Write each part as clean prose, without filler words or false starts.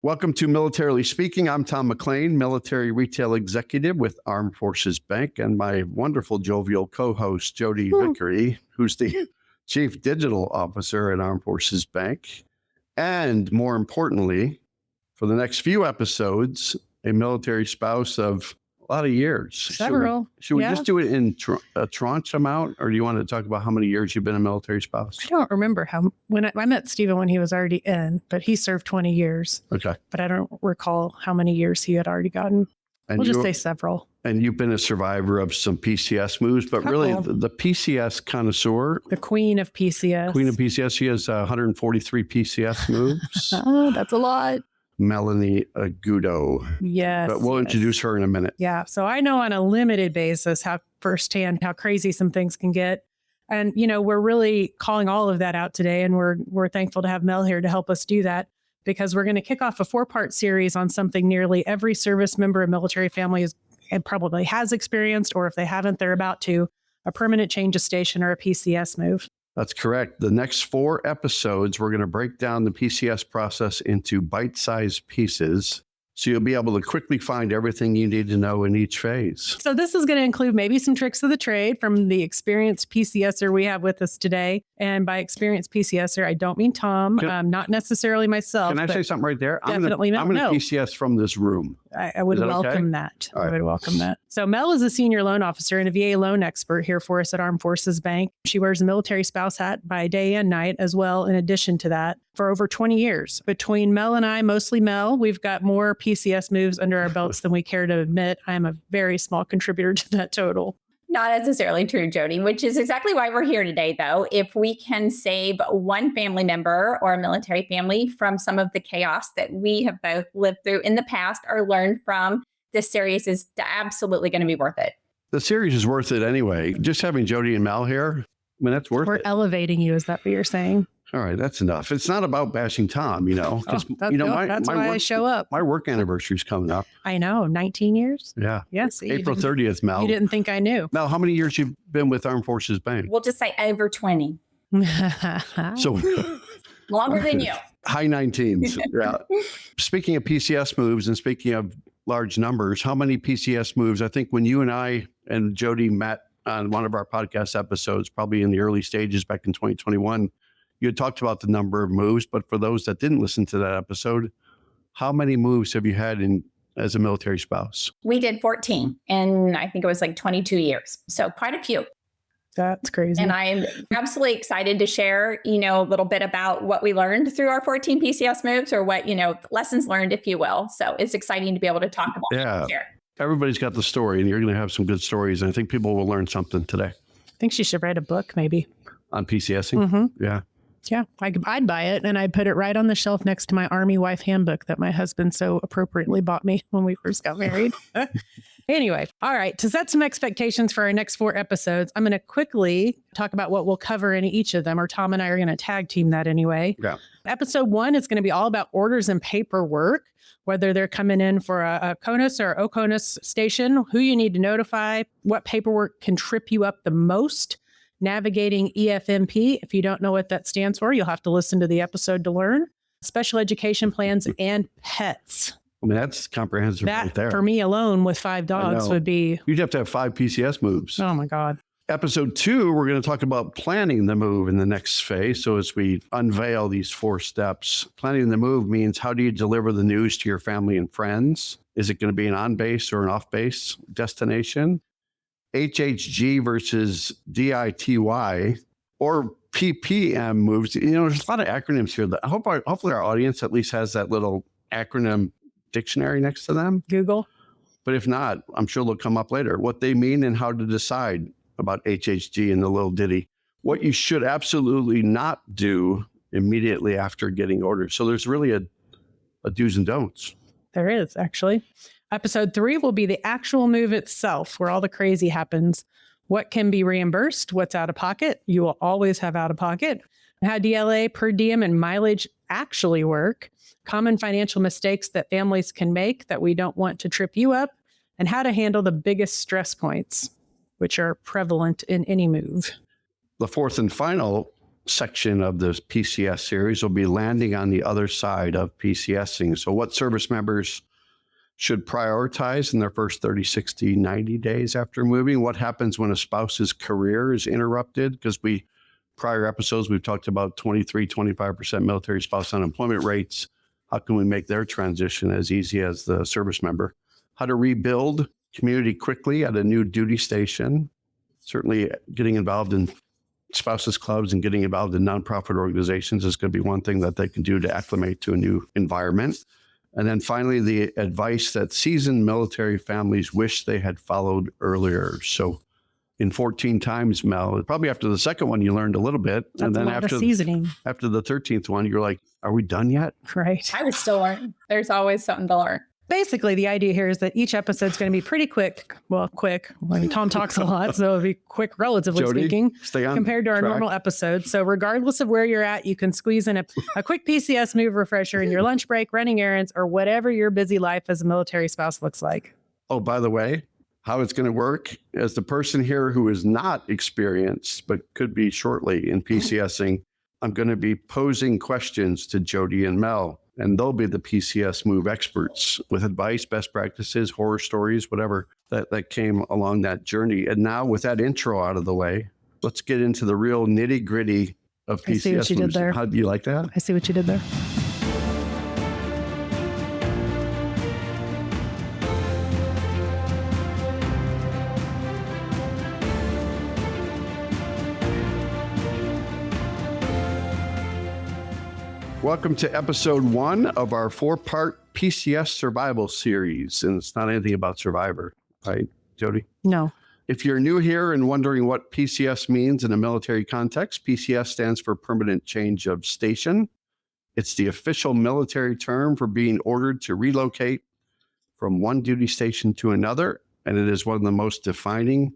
Welcome to Militarily Speaking. I'm Tom McLean, military retail executive with Armed Forces Bank, and my wonderful jovial co-host, Jodi Vickery, who's the Chief Digital Officer at Armed Forces Bank. And more importantly, for the next few episodes, a military spouse of a lot of years. Several. Should we just do it in a tranche amount, or do you want to talk about how many years you've been a military spouse? I don't remember when I met Stephen when he was already in, but he served 20 years. Okay. But I don't recall how many years he had already gotten. We'll just say several. And you've been a survivor of some PCS moves, but really the PCS connoisseur. The queen of PCS. Queen of PCS. She has 143 PCS moves. Oh, that's a lot. Mel Aguto. Yes. But we'll introduce her in a minute. Yeah. So I know on a limited basis firsthand how crazy some things can get. And, we're really calling all of that out today. And we're thankful to have Mel here to help us do that, because we're going to kick off a 4-part series on something nearly every service member of military family and probably has experienced, or if they haven't, they're about to, a permanent change of station or a PCS move. That's correct. The next 4 episodes, we're going to break down the PCS process into bite-sized pieces, so you'll be able to quickly find everything you need to know in each phase. So this is going to include maybe some tricks of the trade from the experienced PCSer we have with us today. And by experienced PCSer, I don't mean Tom, not necessarily myself. Can I say something right there? Definitely I'm going to PCS from this room. I would welcome that. Right. I would welcome that. So Mel is a senior loan officer and a VA loan expert here for us at Armed Forces Bank. She wears a military spouse hat by day and night as well, in addition to that, for over 20 years. Between Mel and I, mostly Mel, we've got more PCS moves under our belts than we care to admit. I'm a very small contributor to that total. Not necessarily true, Jodi, which is exactly why we're here today, though. If we can save one family member or a military family from some of the chaos that we have both lived through in the past or learned from, this series is absolutely going to be worth it. The series is worth it anyway. Just having Jodi and Mel here, that's worth it. We're elevating you. Is that what you're saying? All right, that's enough. It's not about bashing Tom, That's why I show up. My work anniversary is coming up. I know, 19 years. Yeah. Yes. April 30th, Mel. You didn't think I knew. Mel, how many years you've been with Armed Forces Bank? We'll just say over 20. So longer than you. High 19s. Yeah. Speaking of PCS moves and speaking of large numbers, how many PCS moves? I think when you and I and Jodi met on one of our podcast episodes, probably in the early stages back in 2021, you had talked about the number of moves, but for those that didn't listen to that episode, how many moves have you had as a military spouse? We did 14, and I think it was like 22 years. So quite a few. That's crazy. And I'm absolutely excited to share, a little bit about what we learned through our 14 PCS moves, or what, lessons learned, if you will. So it's exciting to be able to talk about that. Share. Everybody's got the story, and you're going to have some good stories. And I think people will learn something today. I think she should write a book, maybe. On PCSing? Mm-hmm. Yeah. Yeah, I'd buy it, and I'd put it right on the shelf next to my Army wife handbook that my husband so appropriately bought me when we first got married. Anyway, all right, to set some expectations for our next 4 episodes, I'm going to quickly talk about what we'll cover in each of them, or Tom and I are going to tag team that anyway. Yeah. Episode 1 is going to be all about orders and paperwork, whether they're coming in for a CONUS or OCONUS station, who you need to notify, what paperwork can trip you up the most. Navigating EFMP. If you don't know what that stands for, you'll have to listen to the episode to learn. Special education plans and pets. That's comprehensive right there. For me alone with 5 dogs would be... You'd have to have 5 PCS moves. Oh my God. Episode 2, we're going to talk about planning the move in the next phase. So as we unveil these 4 steps, planning the move means, how do you deliver the news to your family and friends? Is it going to be an on-base or an off-base destination? HHG versus DITY or PPM moves. There's a lot of acronyms here. Hopefully our audience at least has that little acronym dictionary next to them. Google. But if not, I'm sure they'll come up later. What they mean and how to decide about HHG and the little ditty. What you should absolutely not do immediately after getting orders. So there's really a do's and don'ts. There is, actually. Episode 3 will be the actual move itself, where all the crazy happens. What can be reimbursed? What's out of pocket? You will always have out of pocket. How DLA, per diem, and mileage actually work. Common financial mistakes that families can make that we don't want to trip you up. And how to handle the biggest stress points, which are prevalent in any move. The 4th and final section of this PCS series will be landing on the other side of PCSing. So what service members should prioritize in their first 30, 60, 90 days after moving? What happens when a spouse's career is interrupted? Because prior episodes, we've talked about 23, 25% military spouse unemployment rates. How can we make their transition as easy as the service member? How to rebuild community quickly at a new duty station. Certainly getting involved in spouses clubs and getting involved in nonprofit organizations is going to be one thing that they can do to acclimate to a new environment. And then finally, the advice that seasoned military families wish they had followed earlier. So in 14 times, Mel, probably after the second one, you learned a little bit. That's and then a lot of seasoning. After the 13th one, you're like, are we done yet? Right. I was still learning. There's always something to learn. Basically, the idea here is that each episode is going to be pretty quick. Well, quick. I mean, Tom talks a lot, so it'll be quick, relatively Jodi, speaking, stay on compared to our track. normal episodes. So regardless of where you're at, you can squeeze in a quick PCS move refresher in your lunch break, running errands, or whatever your busy life as a military spouse looks like. Oh, by the way, how it's going to work, as the person here who is not experienced, but could be shortly in PCSing, I'm going to be posing questions to Jodi and Mel, and they'll be the PCS move experts with advice, best practices, horror stories, whatever that came along that journey. And now with that intro out of the way, let's get into the real nitty gritty of PCS I see what you moves. did there. How do you like that? I see what you did there. Welcome to episode 1 of our 4-part PCS Survival series. And it's not anything about Survivor, right, Jodi? No. If you're new here and wondering what PCS means in a military context, PCS stands for Permanent Change of Station. It's the official military term for being ordered to relocate from one duty station to another. And it is one of the most defining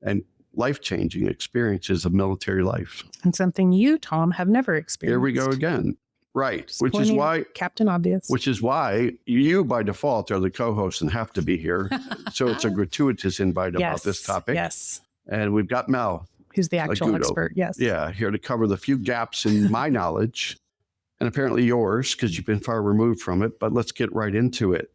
and life-changing experiences of military life. And something you, Tom, have never experienced. Here we go again. Right. Just Which is pointing why at Captain Obvious. Which is why you, by default, are the co-host and have to be here. So it's a gratuitous invite about this topic. Yes. And we've got Mel. Who's the actual Aguto. expert? Yes. Yeah, here to cover the few gaps in my knowledge and apparently yours, because you've been far removed from it. But let's get right into it.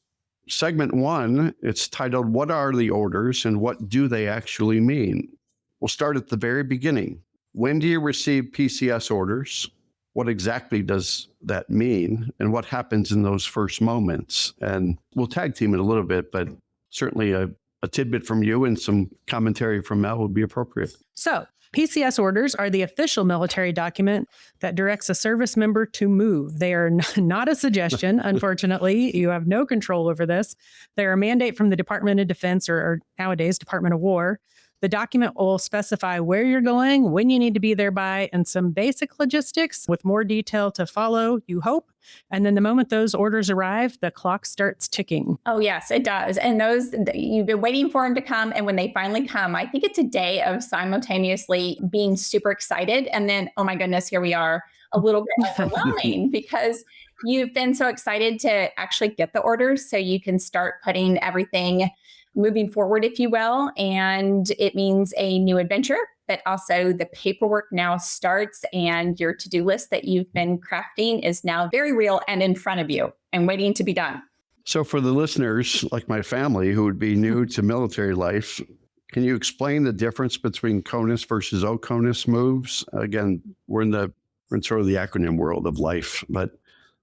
Segment 1, it's titled, What Are the Orders and What Do They Actually Mean? We'll start at the very beginning. When do you receive PCS orders? What exactly does that mean? And what happens in those first moments? And we'll tag team it a little bit, but certainly a tidbit from you and some commentary from Mel would be appropriate. So PCS orders are the official military document that directs a service member to move. They are not a suggestion, unfortunately. You have no control over this. They're a mandate from the Department of Defense or nowadays Department of War. The document will specify where you're going, when you need to be there by, and some basic logistics with more detail to follow, you hope. And then the moment those orders arrive, the clock starts ticking. Oh, yes, it does. And those, you've been waiting for them to come. And when they finally come, I think it's a day of simultaneously being super excited. And then, oh my goodness, here we are, a little bit overwhelming because you've been so excited to actually get the orders so you can start putting everything moving forward, if you will. And it means a new adventure, but also the paperwork now starts and your to-do list that you've been crafting is now very real and in front of you and waiting to be done. So for the listeners, like my family, who would be new to military life, can you explain the difference between CONUS versus OCONUS moves? Again, we're in sort of the acronym world of life, but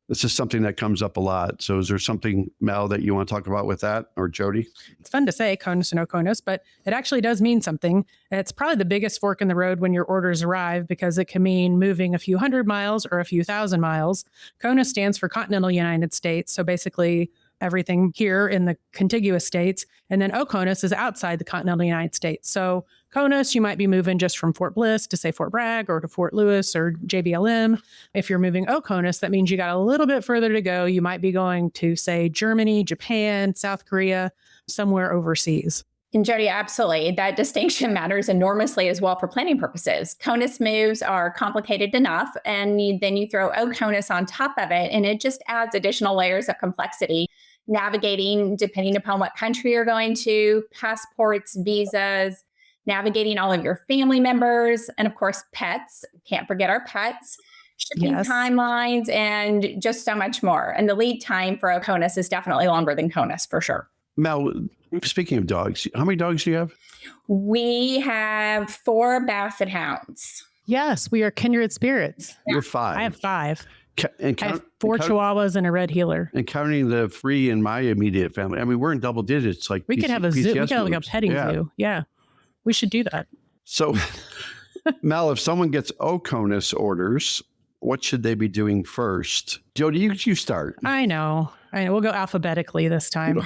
this is something that comes up a lot. So is there something, Mel, that you want to talk about with that, or Jodi? It's fun to say CONUS and OCONUS, but it actually does mean something. And it's probably the biggest fork in the road when your orders arrive because it can mean moving a few hundred miles or a few thousand miles. CONUS stands for Continental United States. So basically everything here in the contiguous states. And then OCONUS is outside the Continental United States. So CONUS, you might be moving just from Fort Bliss to, say, Fort Bragg or to Fort Lewis or JBLM. If you're moving OCONUS, that means you got a little bit further to go. You might be going to, say, Germany, Japan, South Korea, somewhere overseas. And Jodi, absolutely. That distinction matters enormously as well for planning purposes. CONUS moves are complicated enough, and then you throw OCONUS on top of it, and it just adds additional layers of complexity. Navigating, depending upon what country you're going to, passports, visas, navigating all of your family members, and of course, pets. Can't forget our pets. Shipping timelines, and just so much more. And the lead time for OCONUS is definitely longer than CONUS for sure. Mel, speaking of dogs, how many dogs do you have? We have 4 Basset Hounds. Yes, we are kindred spirits. You're 5. I have 5. I have 4 Chihuahuas and a red healer. And counting the 3 in my immediate family. I mean, we're in double digits. Like we could have a zoo. We PCS could have like a petting zoo. Yeah, we should do that. So, Mel, if someone gets OCONUS orders, what should they be doing first? Jodi, you start. I know. We'll go alphabetically this time.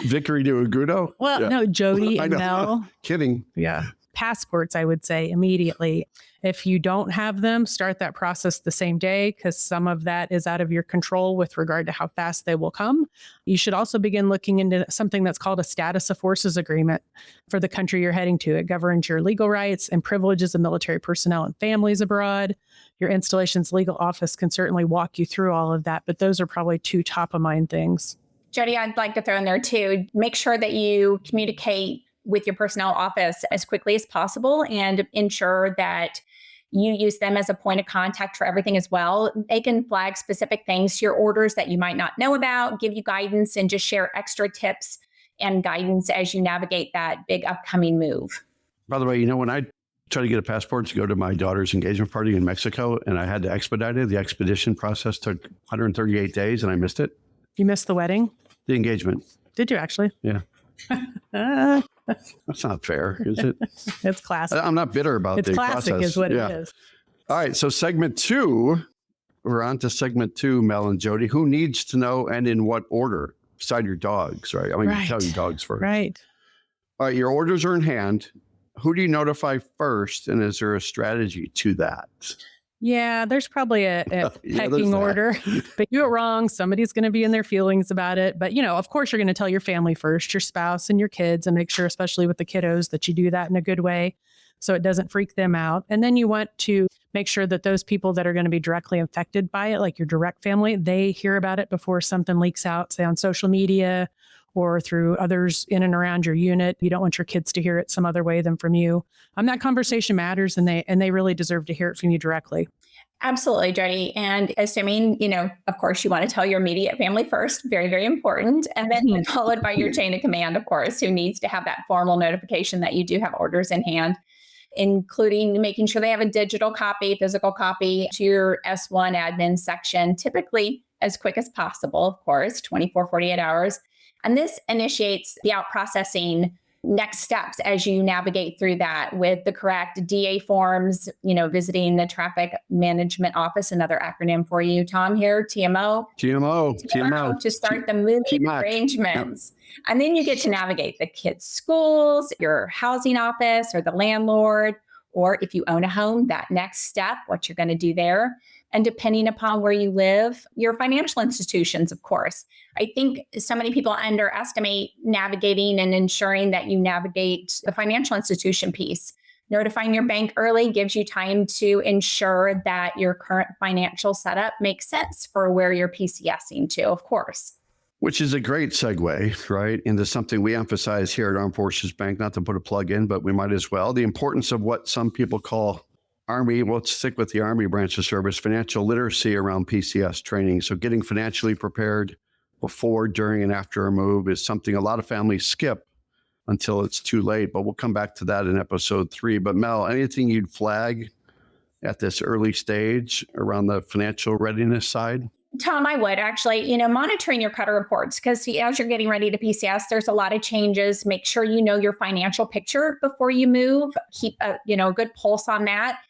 Vickery to Aguto? Well, no, Jodi and Mel. Kidding. Yeah. Passports, I would say immediately. If you don't have them, start that process the same day because some of that is out of your control with regard to how fast they will come. You should also begin looking into something that's called a status of forces agreement for the country you're heading to. It governs your legal rights and privileges of military personnel and families abroad. Your installation's legal office can certainly walk you through all of that, but those are probably 2 top of mind things. Jodi, I'd like to throw in there too, make sure that you communicate with your personnel office as quickly as possible and ensure that you use them as a point of contact for everything as well. They can flag specific things to your orders that you might not know about, give you guidance, and just share extra tips and guidance as you navigate that big upcoming move. By the way, when I tried to get a passport to go to my daughter's engagement party in Mexico and I had to expedite it, the expedition process took 138 days and I missed it. You missed the wedding? The engagement. Did you actually? Yeah. That's not fair, is it? It's classic. I'm not bitter about the process. It's classic is what it is. All right. So segment 2, we're on to segment 2, Mel and Jodi. Who needs to know and in what order? Beside your dogs, right? I mean, you tell your dogs first. Right. All right. Your orders are in hand. Who do you notify first? And is there a strategy to that? Yeah, there's probably a pecking order, but you do it wrong. Somebody's going to be in their feelings about it. But, of course, you're going to tell your family first, your spouse and your kids, and make sure, especially with the kiddos, that you do that in a good way so it doesn't freak them out. And then you want to make sure that those people that are going to be directly affected by it, like your direct family, they hear about it before something leaks out, say on social media or through others in and around your unit. You don't want your kids to hear it some other way than from you. That conversation matters, and they really deserve to hear it from you directly. Absolutely, Jodi. And assuming, of course, you want to tell your immediate family first, very, very important. And then followed by your chain of command, of course, who needs to have that formal notification that you do have orders in hand, including making sure they have a digital copy, physical copy to your S1 admin section, typically as quick as possible, of course, 24, 48 hours. And this initiates the out processing next steps as you navigate through that with the correct DA forms, visiting the traffic management office, another acronym for you, Tom, here, TMO. To start the moving arrangements. Yep. And then you get to navigate the kids' schools, your housing office or the landlord, or if you own a home, that next step, what you're going to do there. And depending upon where you live, your financial institutions, of course. I think so many people underestimate navigating and ensuring that you navigate the financial institution piece. Notifying your bank early gives you time to ensure that your current financial setup makes sense for where you're PCSing to, of course. Which is a great segue, right, into something we emphasize here at Armed Forces Bank, not to put a plug in, but we might as well. The importance of what some people call Army, well, let's stick with the Army branch of service, financial literacy around PCS training. So getting financially prepared before, during, and after a move is something a lot of families skip until it's too late. But we'll come back to that in episode 3. But Mel, anything you'd flag at this early stage around the financial readiness side? Tom, I would actually, monitoring your cutter reports, because as you're getting ready to PCS, there's a lot of changes. Make sure you know your financial picture before you move. Keep a good pulse on that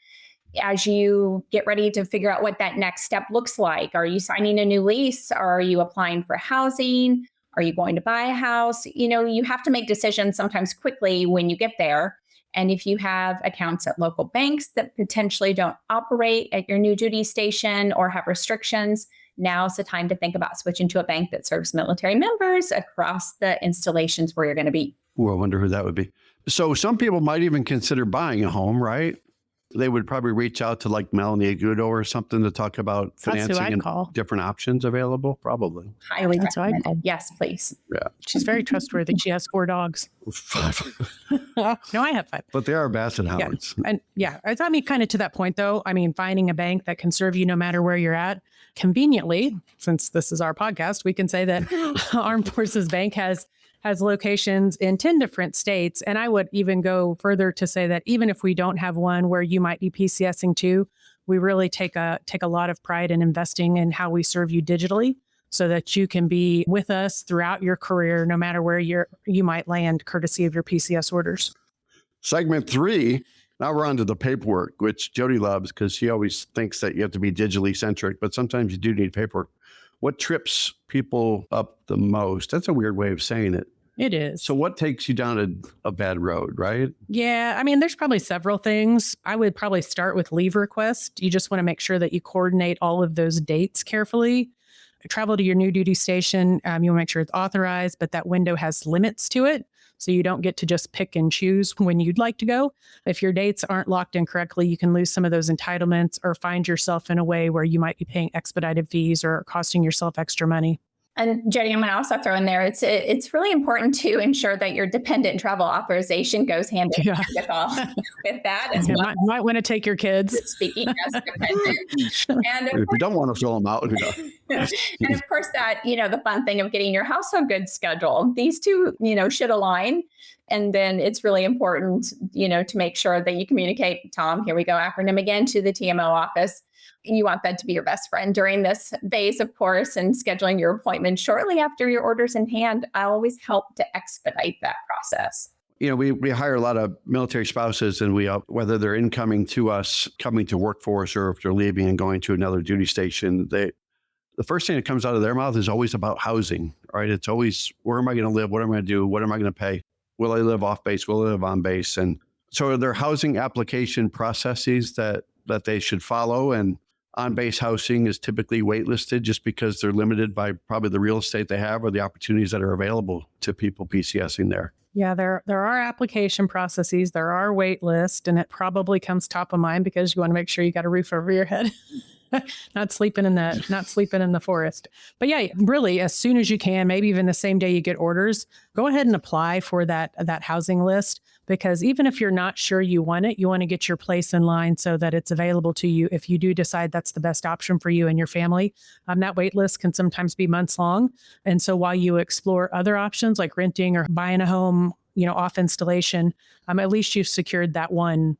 as you get ready to figure out what that next step looks like. Are you signing a new lease? Are you applying for housing? Are you going to buy a house? You have to make decisions sometimes quickly when you get there. And if you have accounts at local banks that potentially don't operate at your new duty station or have restrictions, now's the time to think about switching to a bank that serves military members across the installations where you're going to be. Ooh, I wonder who that would be. So some people might even consider buying a home, right? they would probably reach out to like Mel Aguto or something to talk about That's who financing I'd and call. different options available. Probably. Highly That's what I'd recommended. call. Yes, please. Yeah. She's very trustworthy. She has 4 dogs. 5. No, I have 5. But they are basset hounds. And yeah, I mean, kind of to that point, though, I mean, finding a bank that can serve you no matter where you're at. Conveniently, since this is our podcast, we can say that Armed Forces Bank has locations in 10 different states. And I would even go further to say that even if we don't have one where you might be PCSing to, we really take a lot of pride in investing in how we serve you digitally so that you can be with us throughout your career, no matter where you might land, courtesy of your PCS orders. Segment 3. Now we're on to the paperwork, which Jodi loves because she always thinks that you have to be digitally centric, but sometimes you do need paperwork. What trips people up the most? That's a weird way of saying it. It is. So what takes you down a bad road, right? Yeah, I mean, there's probably several things. I would probably start with leave request. You just want to make sure that you coordinate all of those dates carefully. Travel to your new duty station. You want to make sure it's authorized, but that window has limits to it. So you don't get to just pick and choose when you'd like to go. If your dates aren't locked in correctly, you can lose some of those entitlements or find yourself in a way where you might be paying expedited fees or costing yourself extra money. And Jodi, I'm going to also throw in there, it's really important to ensure that your dependent travel authorization goes hand in hand with that as well. Might want to take your kids. Speaking as dependent. And If you don't want to fill them out. and of course that, the fun thing of getting your household goods schedule. These two, should align. And then it's really important, to make sure that you communicate, Tom, here we go, acronym again, to the TMO office. You want that to be your best friend during this phase, of course, and scheduling your appointment shortly after your order's in hand. I always help to expedite that process. We hire a lot of military spouses, and whether they're incoming to us, coming to work for us, or if they're leaving and going to another duty station, the first thing that comes out of their mouth is always about housing, right? It's always, where am I going to live? What am I going to do? What am I going to pay? Will I live off base? Will I live on base? And so are there housing application processes that they should follow? And on-base housing is typically waitlisted just because they're limited by probably the real estate they have or the opportunities that are available to people PCSing there. Yeah, there are application processes, there are wait lists, and it probably comes top of mind because you want to make sure you got a roof over your head. not sleeping in the forest. But yeah, really, as soon as you can, maybe even the same day you get orders, go ahead and apply for that housing list, because even if you're not sure you want it, you want to get your place in line so that it's available to you if you do decide that's the best option for you and your family. That wait list can sometimes be months long. And so while you explore other options like renting or buying a home, off installation, at least you've secured that one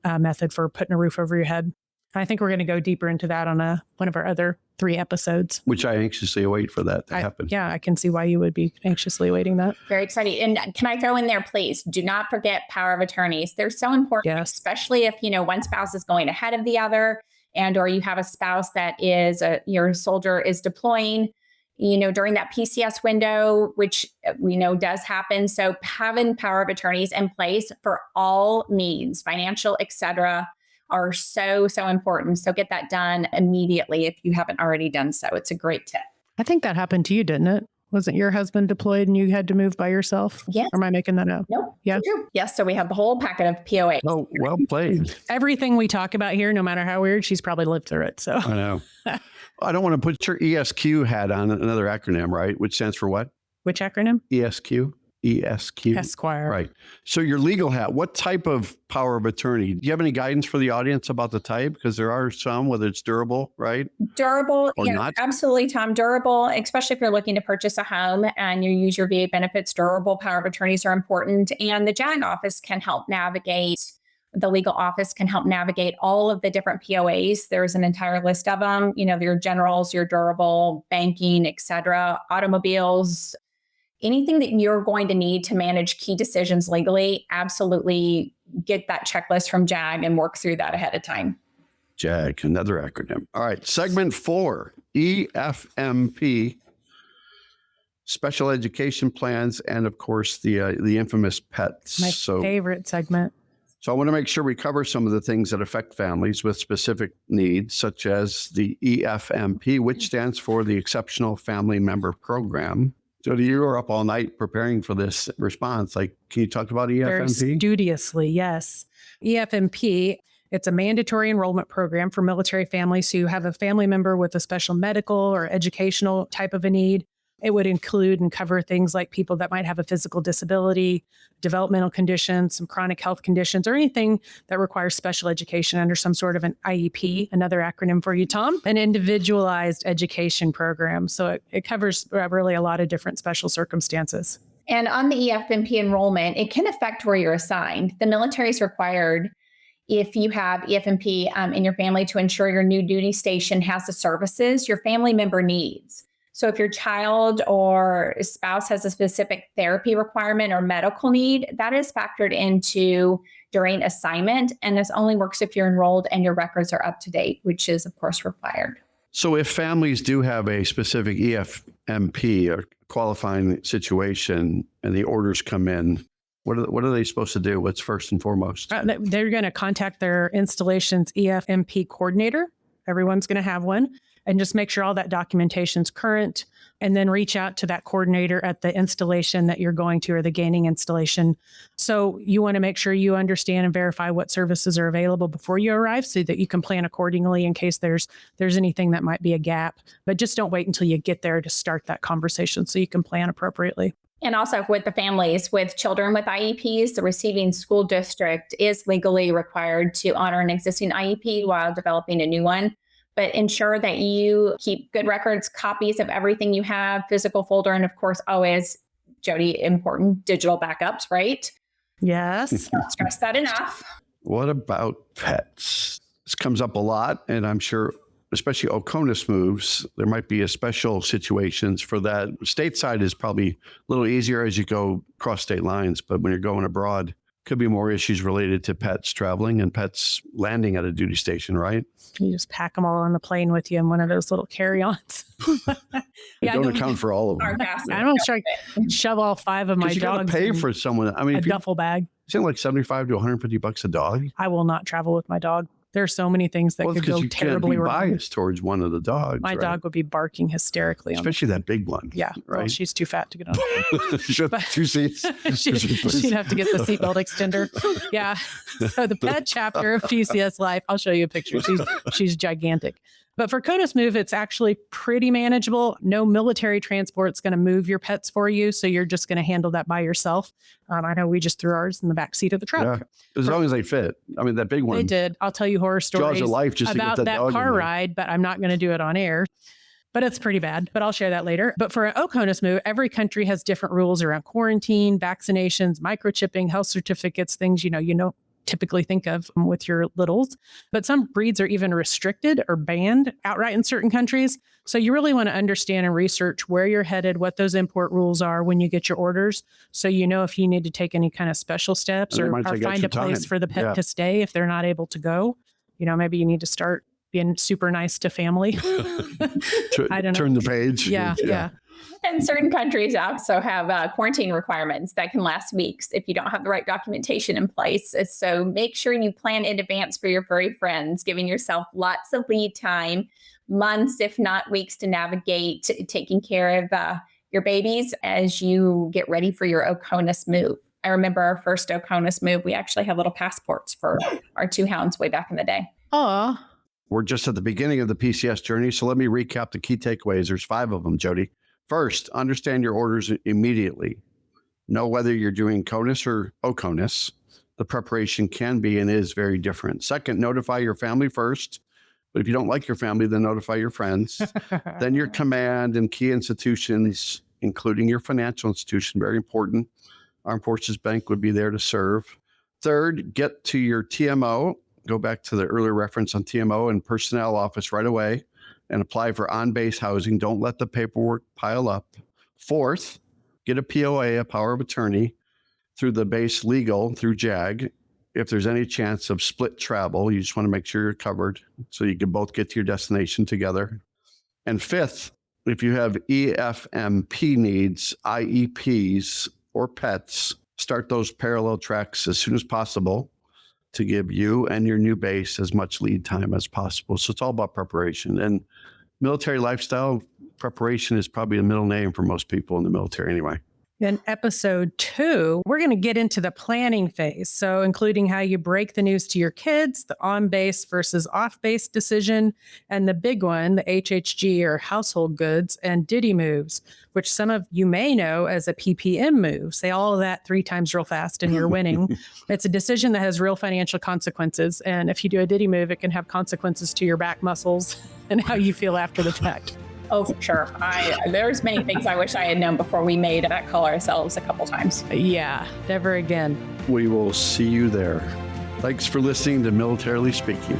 method for putting a roof over your head. I think we're going to go deeper into that on one of our other 3 episodes. Which I anxiously await for that to happen. Yeah, I can see why you would be anxiously awaiting that. Very excited. And can I throw in there, please, do not forget power of attorneys. They're so important, especially if, one spouse is going ahead of the other, and or you have a spouse that is, your soldier is deploying, during that PCS window, which we know does happen. So having power of attorneys in place for all needs, financial, et cetera, are so, so important. So get that done immediately if you haven't already done so. It's a great tip. I think that happened to you, didn't it? Wasn't your husband deployed and you had to move by yourself? Yes. Or am I making that up? Nope. Yeah. Yes. So we have the whole packet of POA. Oh, well played. Everything we talk about here, no matter how weird, she's probably lived through it. So I know. I don't want to put your ESQ hat on, another acronym, right? Which stands for what? Which acronym? ESQ. Esquire. Right. So your legal hat, what type of power of attorney? Do you have any guidance for the audience about the type? Because there are some, whether it's durable, right? Durable, or not. Absolutely, Tom. Durable, especially if you're looking to purchase a home and you use your VA benefits, durable power of attorneys are important. And the JAG office can help navigate. The legal office can help navigate all of the different POAs. There's an entire list of them, your generals, your durable, banking, et cetera, automobiles, anything that you're going to need to manage key decisions legally. Absolutely get that checklist from JAG and work through that ahead of time. JAG, another acronym. All right. Segment 4, EFMP, special education plans, and of course the infamous PETs. My favorite segment. So I want to make sure we cover some of the things that affect families with specific needs, such as the EFMP, which stands for the Exceptional Family Member Program. Jodi, you were up all night preparing for this response. Can you talk about EFMP? Very studiously, yes. EFMP, It's a mandatory enrollment program for military families who have a family member with a special medical or educational type of a need. It would include and cover things like people that might have a physical disability, developmental conditions, some chronic health conditions, or anything that requires special education under some sort of an IEP, another acronym for you, Tom, an individualized education program. So it covers really a lot of different special circumstances. And on the EFMP enrollment, it can affect where you're assigned. The military is required, if you have EFMP in your family, to ensure your new duty station has the services your family member needs. So if your child or spouse has a specific therapy requirement or medical need, that is factored into during assignment. And this only works if you're enrolled and your records are up to date, which is, of course, required. So if families do have a specific EFMP or qualifying situation and the orders come in, what are they supposed to do? What's first and foremost? They're going to contact their installation's EFMP coordinator. Everyone's going to have one. And just make sure all that documentation's current, and then reach out to that coordinator at the installation that you're going to, or the gaining installation. So you want to make sure you understand and verify what services are available before you arrive so that you can plan accordingly in case there's anything that might be a gap. But just don't wait until you get there to start that conversation so you can plan appropriately. And also with the families with children with IEPs, the receiving school district is legally required to honor an existing IEP while developing a new one. But ensure that you keep good records, copies of everything you have, physical folder, and of course, always, Jodi, important digital backups, right? Yes. Can't stress that enough. What about pets? This comes up a lot, and I'm sure, especially OCONUS moves, there might be a special situations for that. Stateside is probably a little easier as you go across state lines, but when you're going abroad, could be more issues related to pets traveling and pets landing at a duty station, right? You just pack them all on the plane with you in one of those little carry-ons. Don't account for all of them. I don't shove all 5 of my dogs. You got to pay for someone. I mean, a duffel bag. It's like $75 to $150 a dog. I will not travel with my dog. There are so many things that could go terribly wrong. You can't be biased towards one of the dogs. My dog would be barking hysterically. Especially that big one. Yeah. Right? Well, she's too fat to get on. 2 seats. She'd have to get the seatbelt extender. Yeah. So the pet chapter of PCS Life, I'll show you a picture. She's gigantic. But for CONUS Move, it's actually pretty manageable. No military transport's going to move your pets for you. So you're just going to handle that by yourself. I know we just threw ours in the back seat of the truck. Yeah. As long as they fit. I mean, that big one. They did. I'll tell you horror stories Jaws of life just about that car ride, but I'm not going to do it on air. But it's pretty bad. But I'll share that later. But for an OCONUS move, every country has different rules around quarantine, vaccinations, microchipping, health certificates, things you don't typically think of with your littles. But some breeds are even restricted or banned outright in certain countries. So you really want to understand and research where you're headed, what those import rules are when you get your orders. So you know if you need to take any kind of special steps or find a place for the pet to stay if they're not able to go. Maybe you need to start being super nice to family. I don't know. Turn the page. Yeah. And certain countries also have quarantine requirements that can last weeks if you don't have the right documentation in place. So make sure you plan in advance for your furry friends, giving yourself lots of lead time, months, if not weeks, to navigate taking care of your babies as you get ready for your OCONUS move. I remember our first OCONUS move, we actually had little passports for our 2 hounds way back in the day. Aw. We're just at the beginning of the PCS journey, so let me recap the key takeaways. There's 5 of them, Jodi. First, understand your orders immediately. Know whether you're doing CONUS or OCONUS. The preparation can be and is very different. Second, notify your family first. But if you don't like your family, then notify your friends. Then your command and key institutions, including your financial institution, very important. Armed Forces Bank would be there to serve. Third, get to your TMO. Go back to the earlier reference on TMO and personnel office right away and apply for on-base housing. Don't let the paperwork pile up. Fourth, get a POA, a power of attorney, through the base legal, through JAG. If there's any chance of split travel, you just want to make sure you're covered so you can both get to your destination together. And fifth, if you have EFMP needs, IEPs, or pets, start those parallel tracks as soon as possible to give you and your new base as much lead time as possible. So it's all about preparation. And military lifestyle preparation is probably a middle name for most people in the military anyway. In episode 2, we're going to get into the planning phase. So including how you break the news to your kids, the on-base versus off-base decision, and the big one, the HHG or household goods and Diddy moves, which some of you may know as a PPM move. Say all of that 3 times real fast and you're winning. It's a decision that has real financial consequences. And if you do a Diddy move, it can have consequences to your back muscles and how you feel after the fact. Oh, for sure. There's many things I wish I had known before we made that call ourselves a couple times. Yeah, never again. We will see you there. Thanks for listening to Militarily Speaking.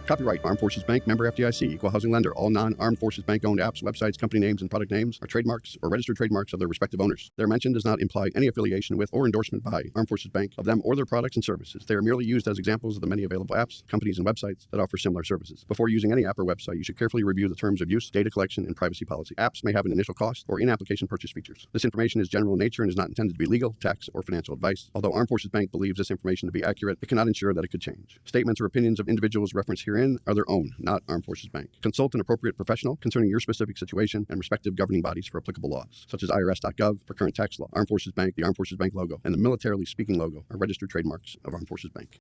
Copyright Armed Forces Bank, member FDIC, equal housing lender. All non-Armed Forces Bank owned apps, websites, company names, and product names are trademarks or registered trademarks of their respective owners. Their mention does not imply any affiliation with or endorsement by Armed Forces Bank of them or their products and services. They are merely used as examples of the many available apps, companies, and websites that offer similar services. Before using any app or website, you should carefully review the terms of use, data collection, and privacy policy. Apps may have an initial cost or in-application purchase features. This information is general in nature and is not intended to be legal, tax, or financial advice. Although Armed Forces Bank believes this information to be accurate, it cannot ensure that it could change. Statements or opinions of individuals referenced herein are their own, not Armed Forces Bank. Consult an appropriate professional concerning your specific situation and respective governing bodies for applicable laws, such as IRS.gov for current tax law. Armed Forces Bank, the Armed Forces Bank logo, and the Militarily Speaking logo are registered trademarks of Armed Forces Bank.